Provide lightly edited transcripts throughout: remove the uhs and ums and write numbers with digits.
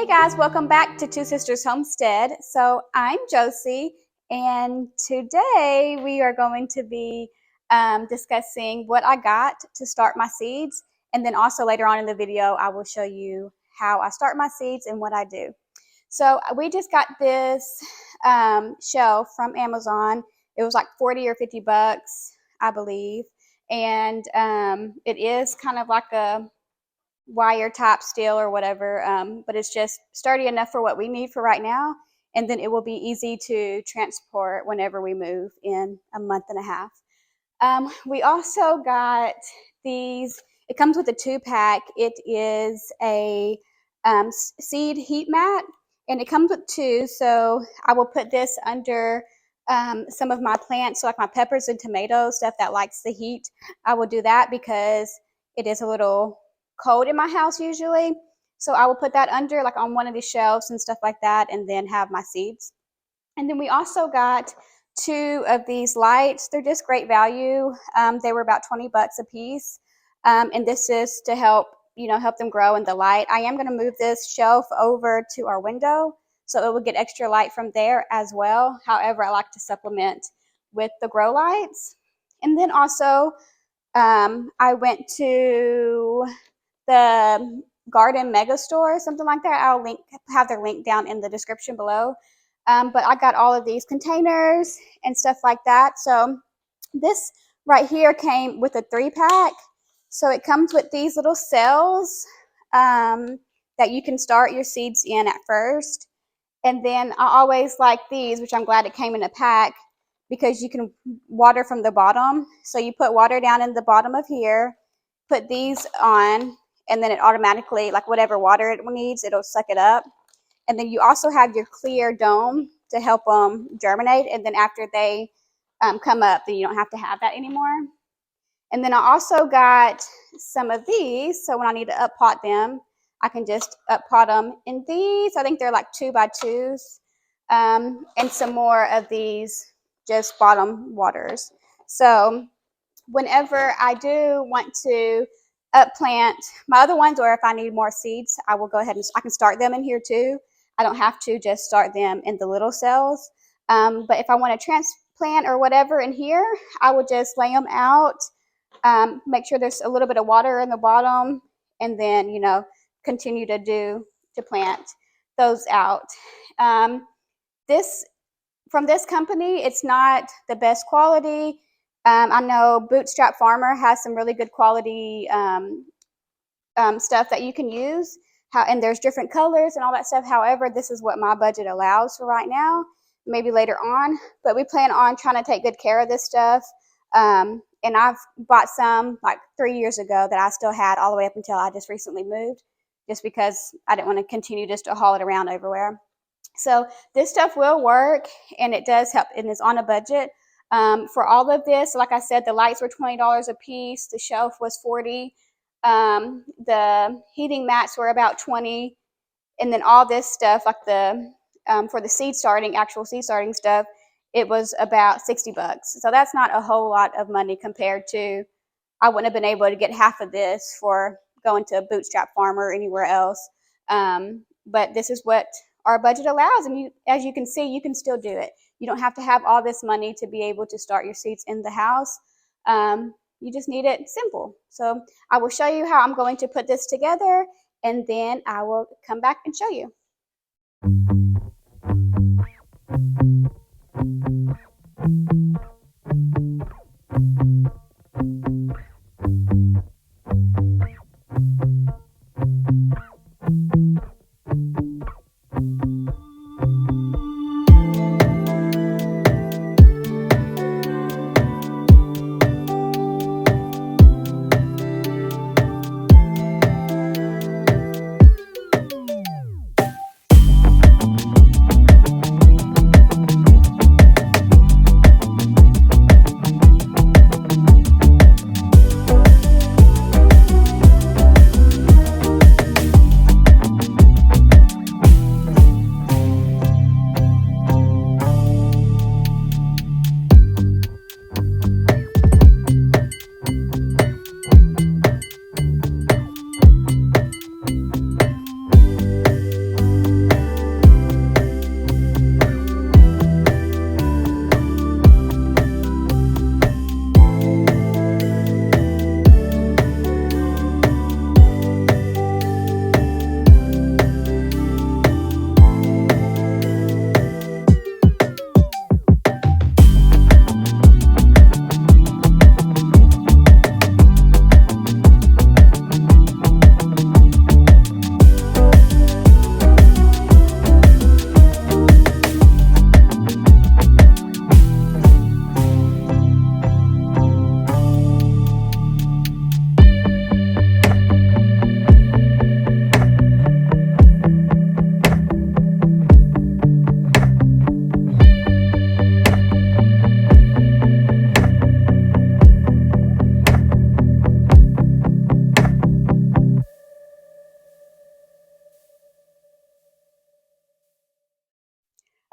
Hey guys, welcome back to Two Sisters Homestead. So I'm Josie, and today we are going to be discussing what I got to start my seeds, and then also later on in the video I will show you how I start my seeds and what I do. So we just got this shelf from Amazon. It was like 40 or 50 bucks, I believe, and it is kind of like a wire top steel or whatever, but it's just sturdy enough for what we need for right now, and then it will be easy to transport whenever we move in a month and a half. We also got these. It comes with a 2-pack. It is a seed heat mat, and it comes with 2, so I will put this under some of my plants, so like my peppers and tomatoes, stuff that likes the heat. I will do that because it is a little cold in my house usually, so I will put that under like on one of the shelves and stuff like that, and then have my seeds. And then we also got 2 of these lights. They're just great value. They were about 20 bucks a piece, and this is to help them grow in the light. I am going to move this shelf over to our window so it will get extra light from there as well. However, I like to supplement with the grow lights. And then also I went to the Garden Mega Store, something like that. I'll have their link down in the description below. But I got all of these containers and stuff like that. So this right here came with a 3-pack. So it comes with these little cells that you can start your seeds in at first. And then I always like these, which I'm glad it came in a pack, because you can water from the bottom. So you put water down in the bottom of here, put these on, and then it automatically, like whatever water it needs, it'll suck it up. And then you also have your clear dome to help them germinate. And then after they come up, then you don't have to have that anymore. And then I also got some of these, so when I need to up pot them, I can just up pot them in these. I think they're like 2x2s, and some more of these just bottom waters. So whenever I do want to up plant my other ones, or if I need more seeds, I will go ahead and I can start them in here too. I don't have to just start them in the little cells. But if I want to transplant or whatever in here, I would just lay them out, make sure there's a little bit of water in the bottom, and then, continue to plant those out. This from this company, it's not the best quality. I know Bootstrap Farmer has some really good quality stuff that you can use, and there's different colors and all that stuff. However, this is what my budget allows for right now, maybe later on, but we plan on trying to take good care of this stuff. And I've bought some like 3 years ago that I still had all the way up until I just recently moved, just because I didn't want to continue just to haul it around everywhere. So this stuff will work, and it does help, and it's on a budget. For all of this, like I said, the lights were $20 a piece. The shelf was $40. The heating mats were about $20, and then all this stuff, like the for the actual seed starting stuff, it was about $60. So that's not a whole lot of money compared to, I wouldn't have been able to get half of this for going to a Bootstrap Farm or anywhere else. But this is what our budget allows, and as you can see, you can still do it. You don't have to have all this money to be able to start your seeds in the house. You just need it simple. So I will show you how I'm going to put this together, and then I will come back and show you.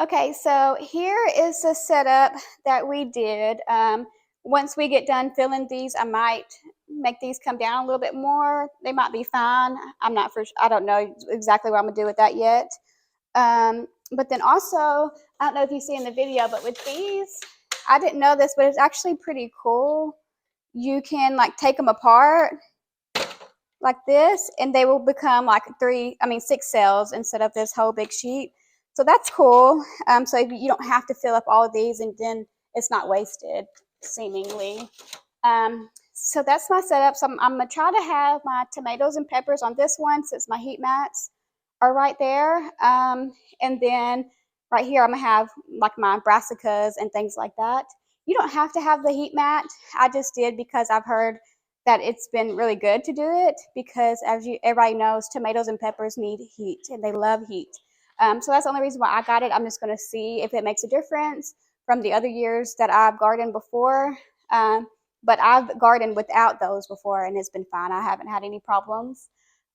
Okay, so here is the setup that we did. Once we get done filling these, I might make these come down a little bit more. They might be fine. I'm not for. I don't know exactly what I'm gonna do with that yet. But then also, I don't know if you see in the video, but with these, I didn't know this, but it's actually pretty cool. You can like take them apart like this, and they will become like six cells instead of this whole big sheet. So that's cool. So you don't have to fill up all of these, and then it's not wasted, seemingly. So that's my setup. So I'm gonna try to have my tomatoes and peppers on this one since my heat mats are right there. And then right here, I'm gonna have like my brassicas and things like that. You don't have to have the heat mat. I just did because I've heard that it's been really good to do it because everybody knows, tomatoes and peppers need heat and they love heat. So that's the only reason why I got it. I'm just going to see if it makes a difference from the other years that I've gardened before. But I've gardened without those before and it's been fine. I haven't had any problems.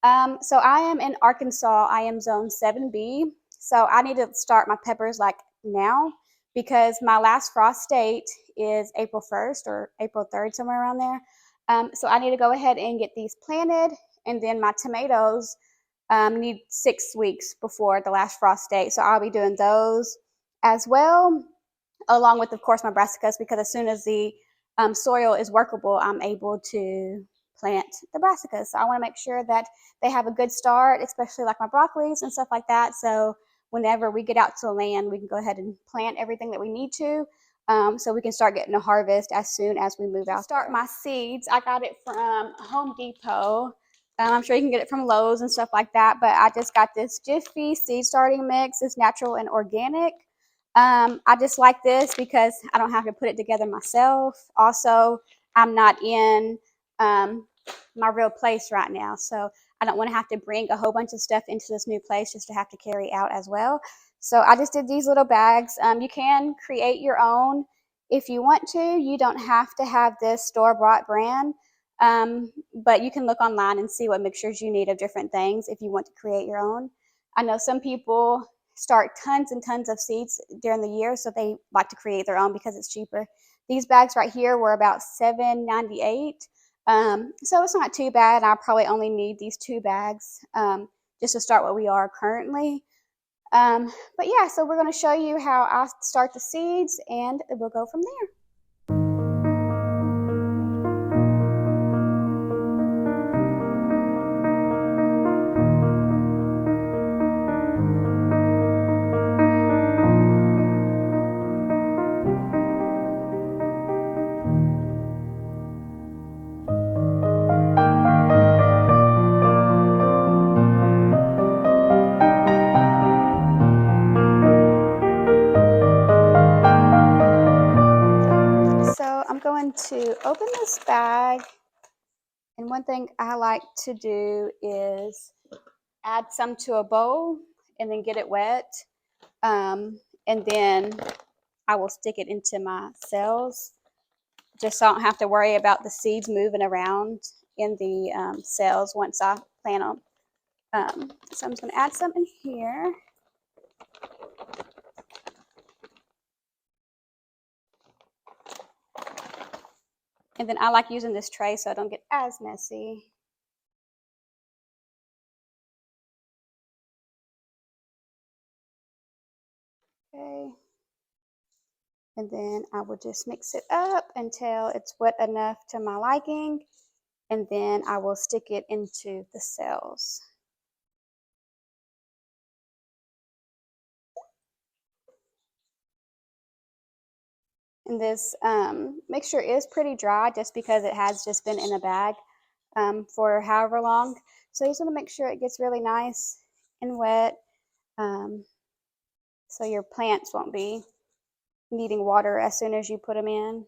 So I am in Arkansas. I am zone 7B. So I need to start my peppers like now because my last frost date is April 1st or April 3rd, somewhere around there. So I need to go ahead and get these planted, and then my tomatoes need 6 weeks before the last frost date. So I'll be doing those as well, along with, of course, my brassicas, because as soon as the soil is workable, I'm able to plant the brassicas. So I want to make sure that they have a good start, especially like my broccolis and stuff like that. So whenever we get out to the land, we can go ahead and plant everything that we need to. So we can start getting a harvest as soon as we move out. Start my seeds. I got it from Home Depot. I'm sure you can get it from Lowe's and stuff like that, but I just got this Jiffy seed starting mix. It's natural and organic. I just like this because I don't have to put it together myself. Also, I'm not in my real place right now, so I don't want to have to bring a whole bunch of stuff into this new place just to have to carry out as well. So I just did these little bags. You can create your own if you want to. You don't have to have this store-bought brand, but you can look online and see what mixtures you need of different things if you want to create your own. I know some people start tons and tons of seeds during the year, so they like to create their own because it's cheaper. These bags right here were about $7.98, so it's not too bad. I probably only need these 2 bags just to start what we are currently. But yeah, so we're going to show you how I start the seeds, and we'll go from there. So I'm going to open this bag, and one thing I like to do is add some to a bowl and then get it wet, and then I will stick it into my cells just so I don't have to worry about the seeds moving around in the cells once I plant them. So I'm just going to add some in here. And then I like using this tray so I don't get as messy. Okay. And then I will just mix it up until it's wet enough to my liking. And then I will stick it into the cells. And this mixture is pretty dry just because it has just been in a bag for however long. So you just want to make sure it gets really nice and wet so your plants won't be needing water as soon as you put them in.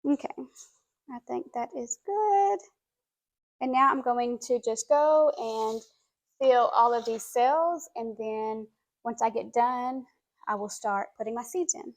Okay, I think that is good. And now I'm going to just go and fill all of these cells, and then once I get done, I will start putting my seeds in.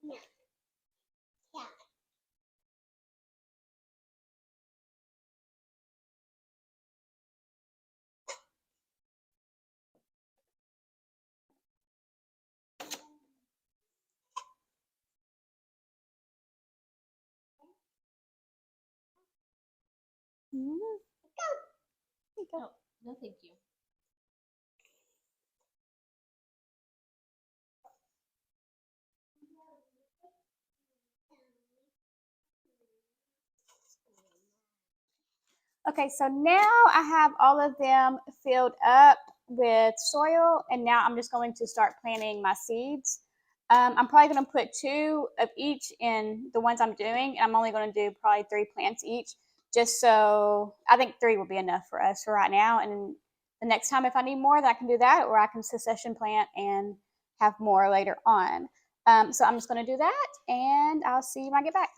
No, no, thank you. Okay, so now I have all of them filled up with soil, and now I'm just going to start planting my seeds. I'm probably going to put 2 of each in the ones I'm doing, and I'm only going to do probably 3 plants each, just so I think 3 will be enough for us for right now. And the next time, if I need more, then I can do that, or I can succession plant and have more later on. So I'm just going to do that, and I'll see you when I get back.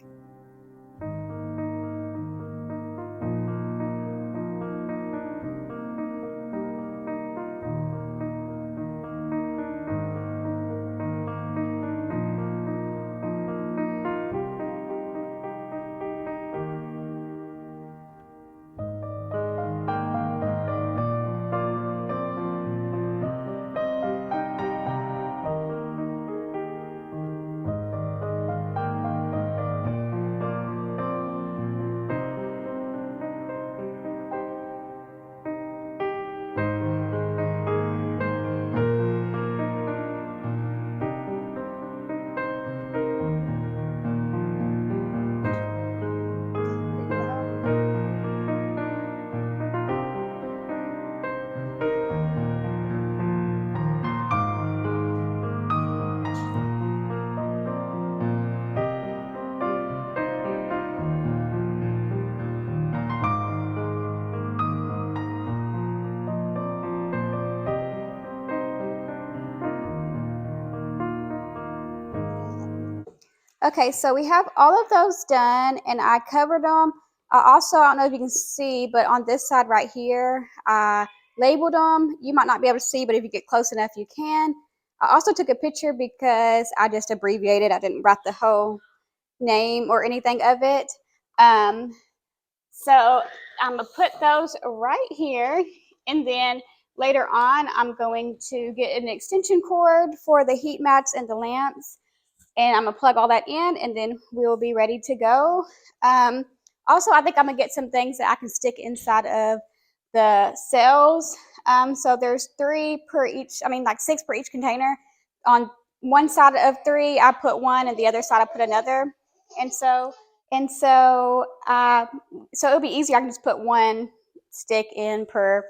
Okay, so we have all of those done, and I covered them. I don't know if you can see, but on this side right here, I labeled them. You might not be able to see, but if you get close enough, you can. I also took a picture because I just abbreviated. I didn't write the whole name or anything of it. So I'm gonna put those right here, and then later on, I'm going to get an extension cord for the heat mats and the lamps, and I'm gonna plug all that in, and then we'll be ready to go. Also, I think I'm gonna get some things that I can stick inside of the cells. So there's 3 per each, I mean like 6 per each container. On one side of 3, I put one, and the other side I put another. And so and so so it'll be easy. I can just put one stick in per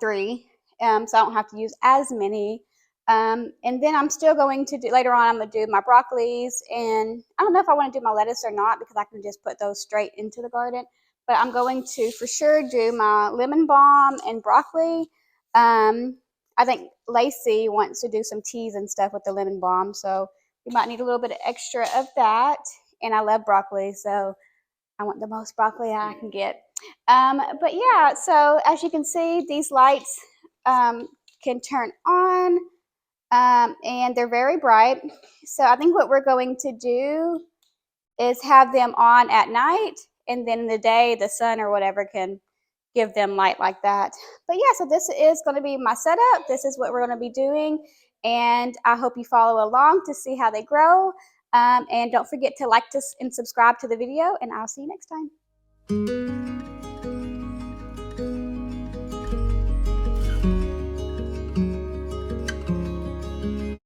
3, so I don't have to use as many. And then I'm still going to do later on. I'm going to do my broccolis, and I don't know if I want to do my lettuce or not because I can just put those straight into the garden. But I'm going to for sure do my lemon balm and broccoli. I think Laci wants to do some teas and stuff with the lemon balm, so we might need a little bit of extra of that. And I love broccoli, so I want the most broccoli I can get. But yeah, so as you can see, these lights can turn on, and they're very bright. So I think what we're going to do is have them on at night, and then in the day, the sun or whatever can give them light like that. But yeah, so this is going to be my setup. This is what we're going to be doing, and I hope you follow along to see how they grow. And don't forget to like and subscribe to the video, and I'll see you next time.